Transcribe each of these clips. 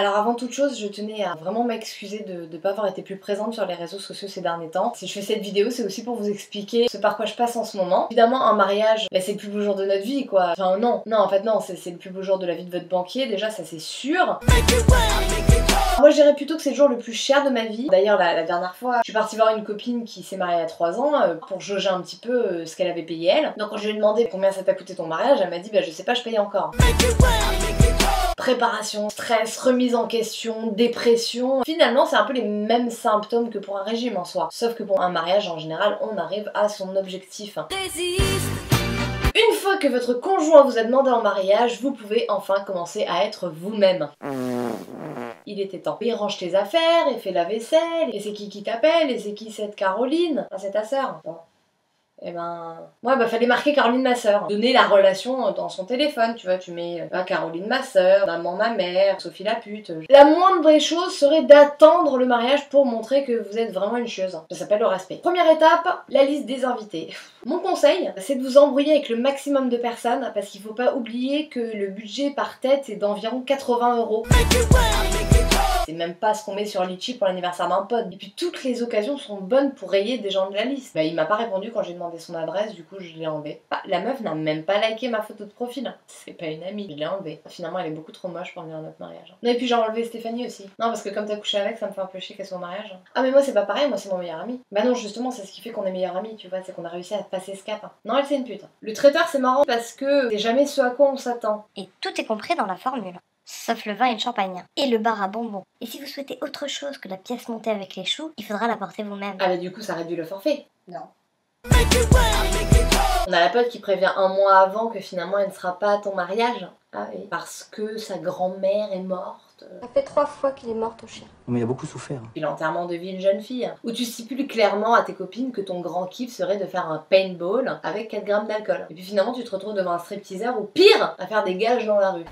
Alors avant toute chose, je tenais à vraiment m'excuser de ne pas avoir été plus présente sur les réseaux sociaux ces derniers temps. Si je fais cette vidéo, c'est aussi pour vous expliquer ce par quoi je passe en ce moment. Évidemment, un mariage, bah, c'est le plus beau jour de notre vie, quoi. Enfin non, en fait non, c'est le plus beau jour de la vie de votre banquier, déjà ça c'est sûr. Moi je dirais plutôt que c'est le jour le plus cher de ma vie. D'ailleurs la dernière fois, je suis partie voir une copine qui s'est mariée à 3 ans pour jauger un petit peu ce qu'elle avait payé elle. Donc quand je lui ai demandé combien ça t'a coûté ton mariage, elle m'a dit bah je sais pas, je paye encore. Préparation, stress, remise en question, dépression. Finalement, c'est un peu les mêmes symptômes que pour un régime en soi. Sauf que pour un mariage, en général, on arrive à son objectif. Une fois que votre conjoint vous a demandé en mariage, vous pouvez enfin commencer à être vous-même. Il était temps. Il range tes affaires, il fait la vaisselle, et c'est qui t'appelle, et c'est qui cette Caroline? Ah, c'est ta sœur. Bon. Et ben... Ouais, bah fallait marquer Caroline ma sœur. Donner la relation dans son téléphone, tu vois, tu mets Caroline ma sœur, maman ma mère, Sophie la pute. La moindre des choses serait d'attendre le mariage pour montrer que vous êtes vraiment une chieuse. Ça s'appelle le respect. Première étape, la liste des invités. Mon conseil, c'est de vous embrouiller avec le maximum de personnes, parce qu'il faut pas oublier que le budget par tête est d'environ 80 €. C'est même pas ce qu'on met sur Litchi pour l'anniversaire d'un pote. Et puis toutes les occasions sont bonnes pour rayer des gens de la liste. Bah il m'a pas répondu quand j'ai demandé son adresse, du coup je l'ai enlevé. Bah, la meuf n'a même pas liké ma photo de profil. C'est pas une amie, je l'ai enlevée. Finalement elle est beaucoup trop moche pour venir à notre mariage. Non et puis j'ai enlevé Stéphanie aussi. Non parce que comme t'as couché avec, ça me fait un peu chier qu'elle soit au mariage. Ah mais moi c'est pas pareil, moi c'est mon meilleur ami. Bah non justement c'est ce qui fait qu'on est meilleurs amis, tu vois, c'est qu'on a réussi à passer ce cap. Non elle c'est une pute. Le traiteur c'est marrant parce que c'est jamais ce à quoi on s'attend. Et tout est compris dans la formule. Sauf le vin et le champagne. Et le bar à bonbons. Et si vous souhaitez autre chose que la pièce montée avec les choux, il faudra l'apporter vous-même. Ah bah du coup ça réduit le forfait. Non. On a la pote qui prévient un mois avant que finalement elle ne sera pas à ton mariage. Ah oui. Parce que sa grand-mère est morte. Ça fait 3 fois qu'il est mort au chien. Mais il a beaucoup souffert. Puis l'enterrement de vie d'une jeune fille. Où tu stipules clairement à tes copines que ton grand kiff serait de faire un paintball avec 4 grammes d'alcool. Et puis finalement tu te retrouves devant un stripteaseur ou pire, à faire des gages dans la rue.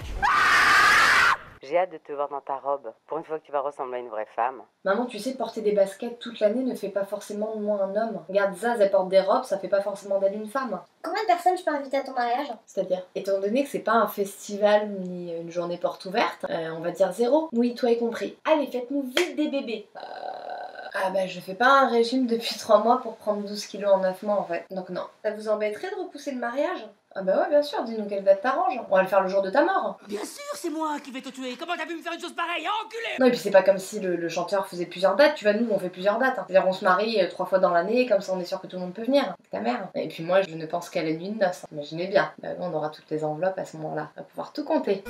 J'ai hâte de te voir dans ta robe. Pour une fois que tu vas ressembler à une vraie femme. Maman, tu sais, porter des baskets toute l'année ne fait pas forcément de moi un homme. Regarde Zaz, elle porte des robes, ça fait pas forcément d'elle une femme. Combien de personnes je peux inviter à ton mariage? C'est-à-dire, étant donné que c'est pas un festival ni une journée porte ouverte, on va dire 0. Oui, toi y compris. Allez, faites-nous vite des bébés. Ah bah je fais pas un régime depuis 3 mois pour prendre 12 kilos en 9 mois en fait. Donc non. Ça vous embêterait de repousser le mariage? Ah bah ouais bien sûr, dis-nous quelle date t'arrange. On va le faire le jour de ta mort. Bien sûr, c'est moi qui vais te tuer. Comment t'as pu me faire une chose pareille, enculé? Non et puis c'est pas comme si le chanteur faisait plusieurs dates, tu vois, nous on fait plusieurs dates. C'est-à-dire on se marie 3 fois dans l'année, comme ça on est sûr que tout le monde peut venir. C'est ta mère. Et puis moi je ne pense qu'à la nuit de noces. Imaginez bien. Bah on aura toutes les enveloppes à ce moment-là. On va pouvoir tout compter.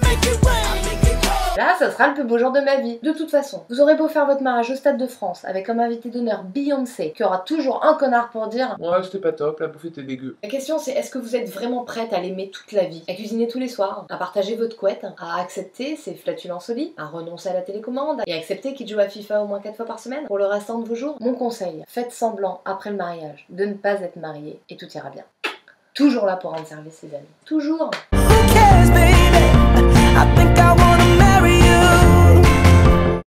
Là ça sera le plus beau jour de ma vie. De toute façon, vous aurez beau faire votre mariage au Stade de France avec comme invité d'honneur Beyoncé, qui aura toujours un connard pour dire ouais c'était pas top, la bouffe était dégueu. La question c'est est-ce que vous êtes vraiment prête à l'aimer toute la vie, à cuisiner tous les soirs, à partager votre couette, à accepter ses flatulences au lit, à renoncer à la télécommande et accepter qu'il joue à FIFA au moins 4 fois par semaine pour le restant de vos jours? Mon conseil, faites semblant après le mariage de ne pas être marié et tout ira bien. Toujours là pour rendre service ses amis. Toujours. Who cares, baby? I think I wanna marry